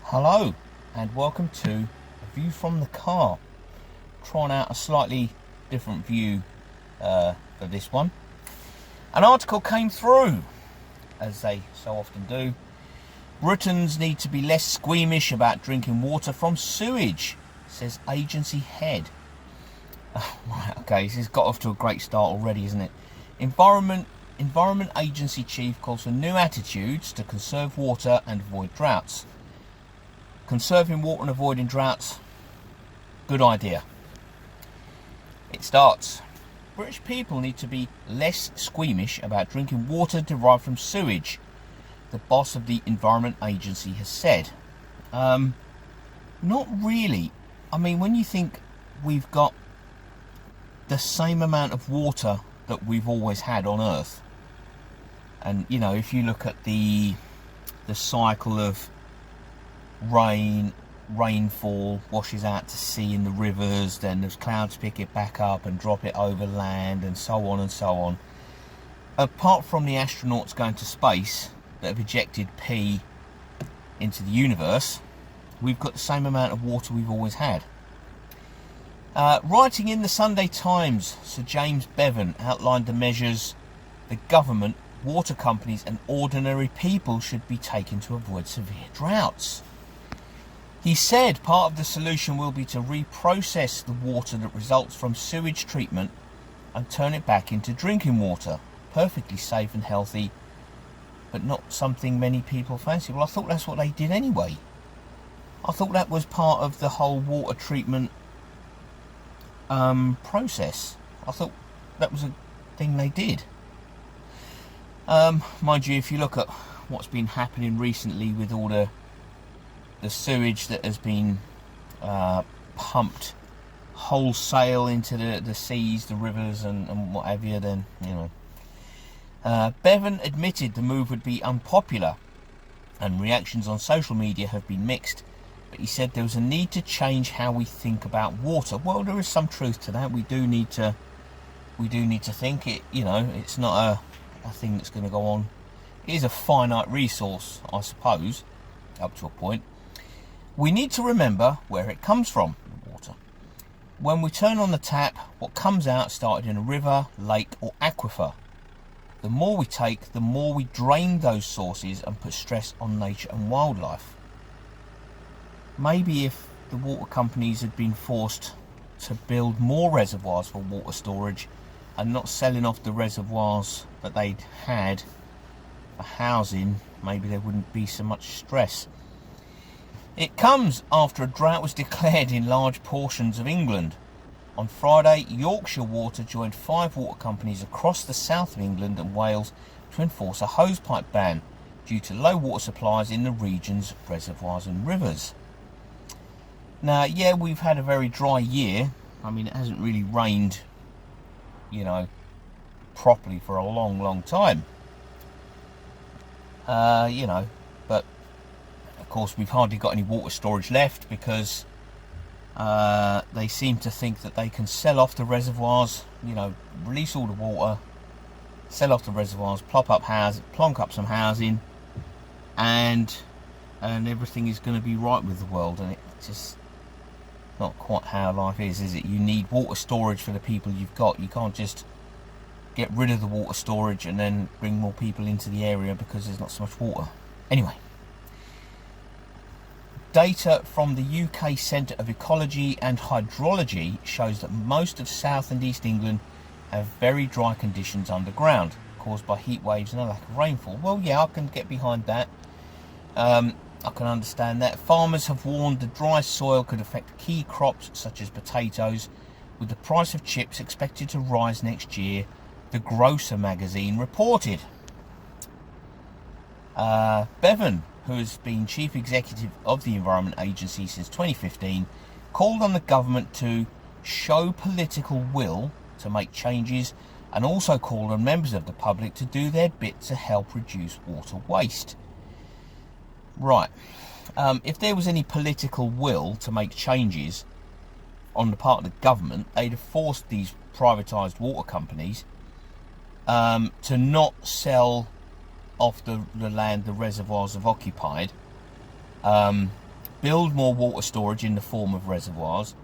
Hello and welcome to a view from the car. Trying out a slightly different view for this one. An article came through, as they so often do. Britons need to be less squeamish about drinking water from sewage, says agency head. Right, okay, this has got off to a great start already, isn't it? Environment Agency chief calls for new attitudes to conserve water and avoid droughts. Conserving water and avoiding droughts, good idea. It starts. British people need to be less squeamish about drinking water derived from sewage, the boss of the Environment Agency has said. Not really. I mean, when you think we've got the same amount of water that we've always had on Earth, and you know, if you look at the cycle of rainfall washes out to sea in the rivers, then those clouds pick it back up and drop it over land, and so on and so on. Apart from the astronauts going to space that have ejected pee into the universe, we've got the same amount of water we've always had. Writing in the Sunday Times, Sir James Bevan outlined the measures the government, water companies and ordinary people should be taking to avoid severe droughts. He said part of the solution will be to reprocess the water that results from sewage treatment and turn it back into drinking water, perfectly safe and healthy, but not something many people fancy. Well, I thought that's what they did anyway. I thought that was part of the whole water treatment process. I thought that was a thing they did. Mind you, if you look at what's been happening recently with all the sewage that has been pumped wholesale into the seas, the rivers and what have you, then, you know. Bevan admitted the move would be unpopular and reactions on social media have been mixed, but he said there was a need to change how we think about water. Well, there is some truth to that. We do need to think it, you know, it's not a thing that's going to go on. It is a finite resource, I suppose, up to a point. We need to remember where it comes from, the water. When we turn on the tap, what comes out started in a river, lake or aquifer. The more we take, the more we drain those sources and put stress on nature and wildlife. Maybe if the water companies had been forced to build more reservoirs for water storage and not selling off the reservoirs that they'd had for housing, maybe there wouldn't be so much stress. It comes after a drought was declared in large portions of England. On Friday, Yorkshire Water joined 5 water companies across the south of England and Wales to enforce a hosepipe ban due to low water supplies in the region's reservoirs and rivers. Now, yeah, we've had a very dry year. I mean, it hasn't really rained, you know, properly for a long time. You know, but of course we've hardly got any water storage left because they seem to think that they can sell off the reservoirs, you know, release all the water, sell off the reservoirs, plonk up some housing, and everything is going to be right with the world. And it's just not quite how life is it? You need water storage for the people you've got. You can't just get rid of the water storage and then bring more people into the area because there's not so much water. Anyway, data from the UK Centre of Ecology and Hydrology shows that most of South and East England have very dry conditions underground, caused by heat waves and a lack of rainfall. Well, yeah, I can get behind that. I can understand that. Farmers have warned the dry soil could affect key crops such as potatoes, with the price of chips expected to rise next year, the Grocer magazine reported. Bevan, who has been chief executive of the Environment Agency since 2015, called on the government to show political will to make changes and also called on members of the public to do their bit to help reduce water waste. Right, if there was any political will to make changes on the part of the government, they'd have forced these privatised water companies to not sell off the land the reservoirs have occupied build more water storage in the form of reservoirs,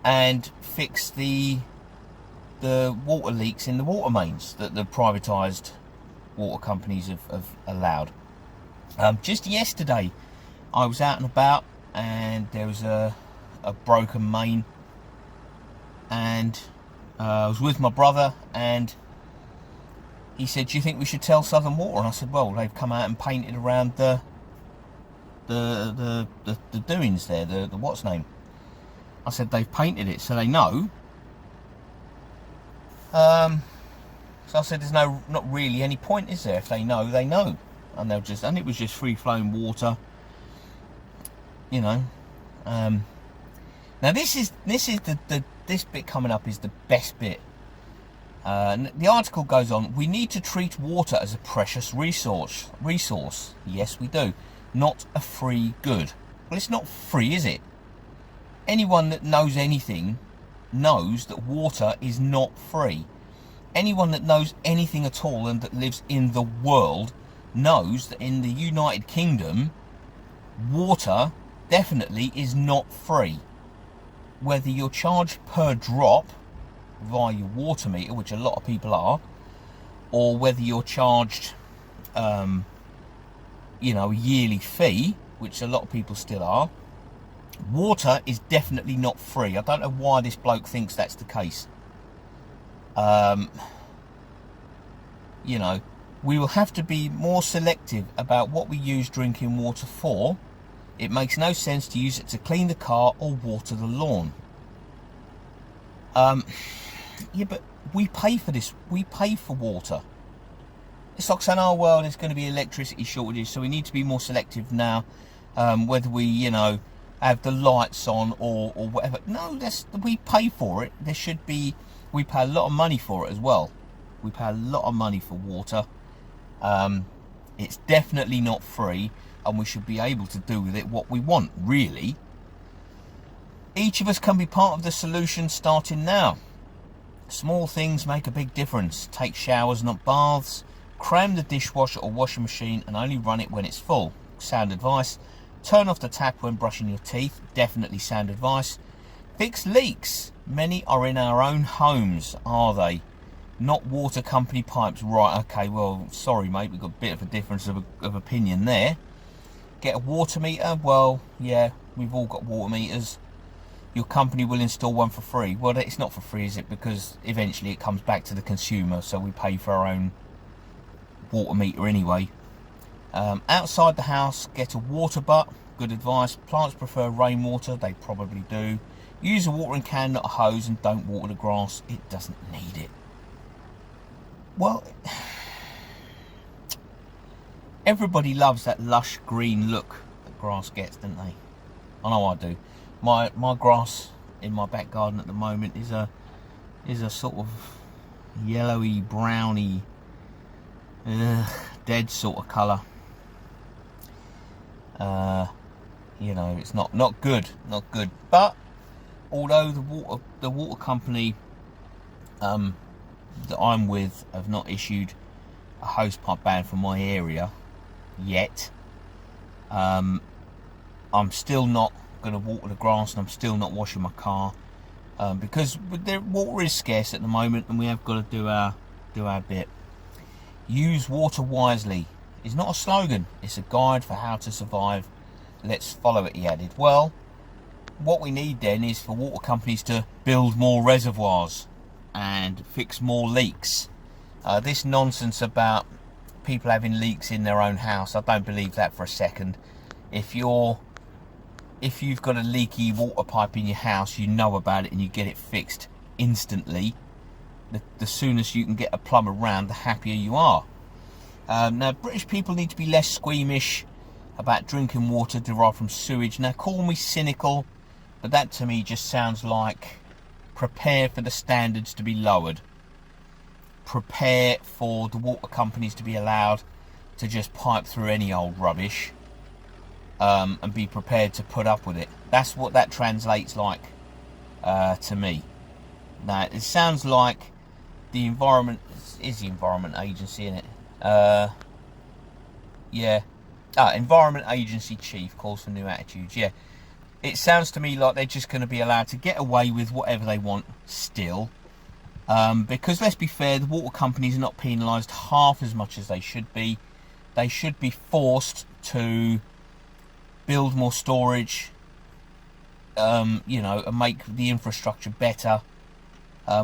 and fix the water leaks in the water mains that the privatised water companies have allowed. Just yesterday I was out and about, and there was a broken main, and I was with my brother, and he said, "Do you think we should tell Southern Water?" And I said, "Well, they've come out and painted around the doings there, the what's name." I said, "They've painted it, so they know." So I said, "There's not really any point, is there? If they know, they know, and they'll just." And it was just free flowing water, you know. Now this bit coming up is the best bit. The article goes on. "We need to treat water as a precious resource. Yes, we do. Not a free good." Well, it's not free, is it? Anyone that knows anything knows that water is not free. Anyone that knows anything at all and that lives in the world knows that in the United Kingdom, water definitely is not free. Whether you're charged per drop via your water meter, which a lot of people are, or whether you're charged a yearly fee, which a lot of people still are, water is definitely not free. I don't know why this bloke thinks that's the case. We will have to be more selective about what we use drinking water for. It makes no sense to use it to clean the car or water the lawn. Yeah, but we pay for this. We pay for water. It's like saying, "Oh, well, there's going to be electricity shortages, so we need to be more selective now, whether we, have the lights on or whatever." No, we pay for it. We pay a lot of money for it as well. We pay a lot of money for water. It's definitely not free, and we should be able to do with it what we want, really. Each of us can be part of the solution starting now. Small things make a big difference. Take showers, not baths. Cram the dishwasher or washing machine and only run it when it's full. Sound advice. Turn off the tap when brushing your teeth. Definitely sound advice. Fix leaks. Many are in our own homes, are they? Not water company pipes. Right, okay, well, sorry mate, we've got a bit of a difference of opinion there. Get a water meter. Well, yeah, we've all got water meters. Your company will install one for free. Well, it's not for free, is it? Because eventually it comes back to the consumer, so we pay for our own water meter anyway. Outside the house, get a water butt. Good advice. Plants prefer rainwater. They probably do. Use a watering can, not a hose, and don't water the grass. It doesn't need it. Well, everybody loves that lush green look that grass gets, don't they? I know I do. My grass in my back garden at the moment is a sort of yellowy, browny, dead sort of colour. It's not good. But although the water company that I'm with have not issued a hosepipe ban for my area yet, I'm still not going to water the grass, and I'm still not washing my car, because water is scarce at the moment, and we have got to do our bit. Use water wisely is not a slogan, it's a guide for how to survive. Let's follow it, he added. Well, what we need then is for water companies to build more reservoirs and fix more leaks. This nonsense about people having leaks in their own house, I don't believe that for a second. If you've got a leaky water pipe in your house, you know about it and you get it fixed instantly. The soonest you can get a plumber around, the happier you are. Now, British people need to be less squeamish about drinking water derived from sewage. Now, call me cynical, but that to me just sounds like prepare for the standards to be lowered. Prepare for the water companies to be allowed to just pipe through any old rubbish, and be prepared to put up with it. That's what that translates like to me. Now, it sounds like the Environment is the Environment Agency, isn't it? Yeah. Environment Agency Chief calls for new attitudes. Yeah, it sounds to me like they're just going to be allowed to get away with whatever they want still. Because let's be fair, the water companies are not penalised half as much as they should be. They should be forced to build more storage, and make the infrastructure better.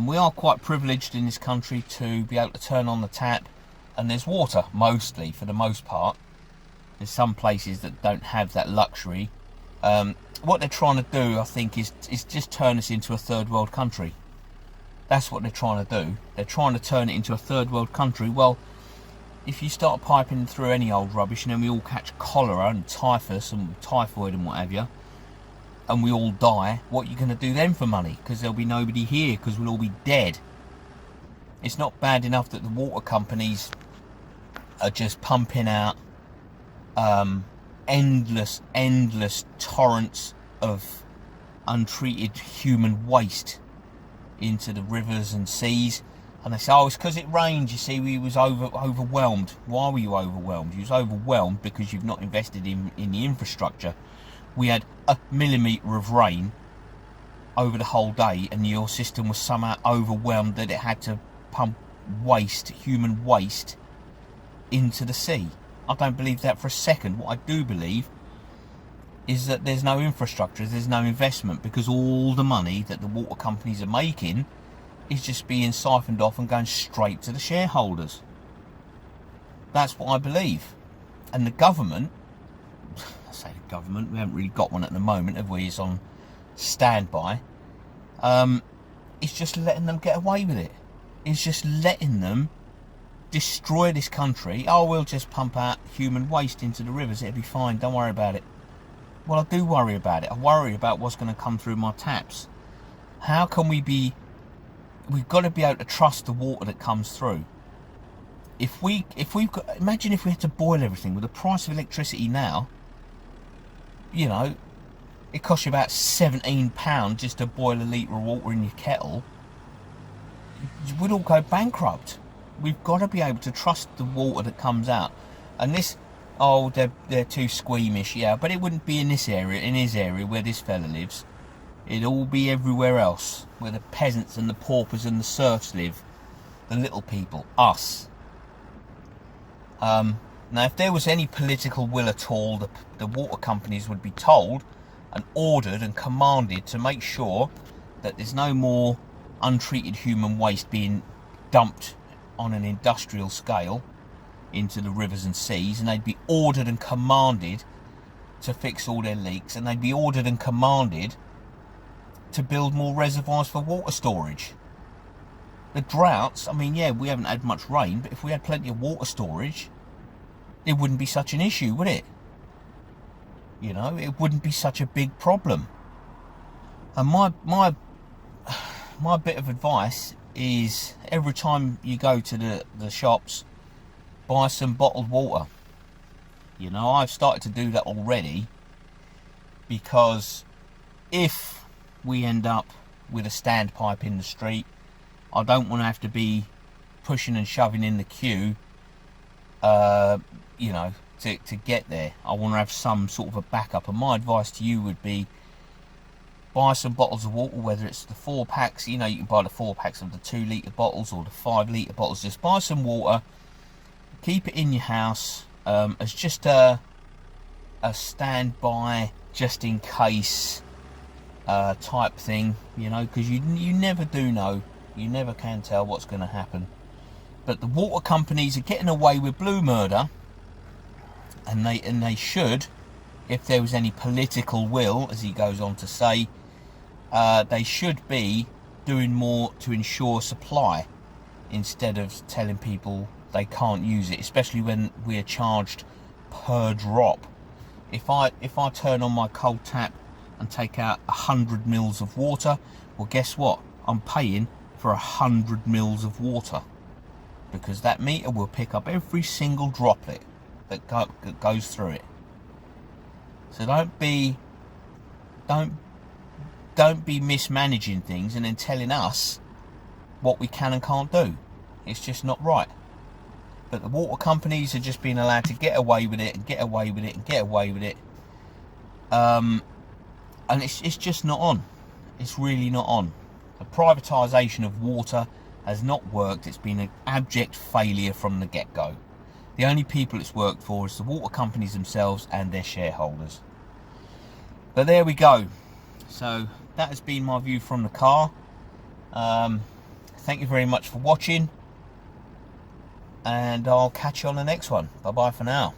We are quite privileged in this country to be able to turn on the tap and there's water, mostly, for the most part. There's some places that don't have that luxury. What they're trying to do, I think, is just turn us into a third world country. That's what they're trying to do. They're trying to turn it into a third world country. Well, if you start piping through any old rubbish and then we all catch cholera and typhus and typhoid and what have you, and we all die, what are you going to do then for money? Because there'll be nobody here, because we'll all be dead. It's not bad enough that the water companies are just pumping out endless torrents of untreated human waste into the rivers and seas. And they say, oh, it's because it rained, you see, we was overwhelmed. Why were you overwhelmed? You was overwhelmed because you've not invested in the infrastructure. We had a millimetre of rain over the whole day and your system was somehow overwhelmed that it had to pump waste, human waste, into the sea. I don't believe that for a second. What I do believe is that there's no infrastructure, there's no investment, because all the money that the water companies are making is just being siphoned off and going straight to the shareholders. That's what I believe. And the government, I say the government, we haven't really got one at the moment, have we? It's on standby. It's just letting them get away with it. It's just letting them destroy this country. Oh, we'll just pump out human waste into the rivers, it'll be fine, don't worry about it. Well, I do worry about it. I worry about what's going to come through my taps. How can we've got to be able to trust the water that comes through. Imagine if we had to boil everything with the price of electricity now. It costs you about £17 just to boil a litre of water in your kettle. We'd all go bankrupt. We've got to be able to trust the water that comes out. And this, they're too squeamish, yeah, but it wouldn't be in his area where this fella lives. It'd all be everywhere else, where the peasants and the paupers and the serfs live. The little people, us. Now, if there was any political will at all, the water companies would be told and ordered and commanded to make sure that there's no more untreated human waste being dumped on an industrial scale into the rivers and seas, and they'd be ordered and commanded to fix all their leaks, and they'd be ordered and commanded to build more reservoirs for water storage. The droughts, I mean, yeah, we haven't had much rain, but if we had plenty of water storage, it wouldn't be such an issue, would it? It wouldn't be such a big problem. And my bit of advice is, every time you go to the shops, buy some bottled water. I've started to do that already, because if we end up with a standpipe in the street, I don't want to have to be pushing and shoving in the queue, to get there. I want to have some sort of a backup. And my advice to you would be, buy some bottles of water, whether it's the 4-packs, you can buy the 4-packs of the 2-litre bottles or the 5-litre bottles. Just buy some water, keep it in your house, as just a standby, just in case type thing, because you never do know. You never can tell what's going to happen. But the water companies are getting away with blue murder, and they should, if there was any political will, as he goes on to say, they should be doing more to ensure supply instead of telling people they can't use it, especially when we are charged per drop. If I turn on my cold tap and take out 100 mils of water, well, guess what? I'm paying for 100 mils of water, because that meter will pick up every single droplet that goes through it. So don't be mismanaging things and then telling us what we can and can't do. It's just not right. but the water companies are just being allowed to get away with it and get away with it and get away with it. And it's just not on. It's really not on. The privatisation of water has not worked. It's been an abject failure from the get-go. The only people it's worked for is the water companies themselves and their shareholders. But there we go. So that has been my view from the car. Thank you very much for watching, and I'll catch you on the next one. Bye bye for now.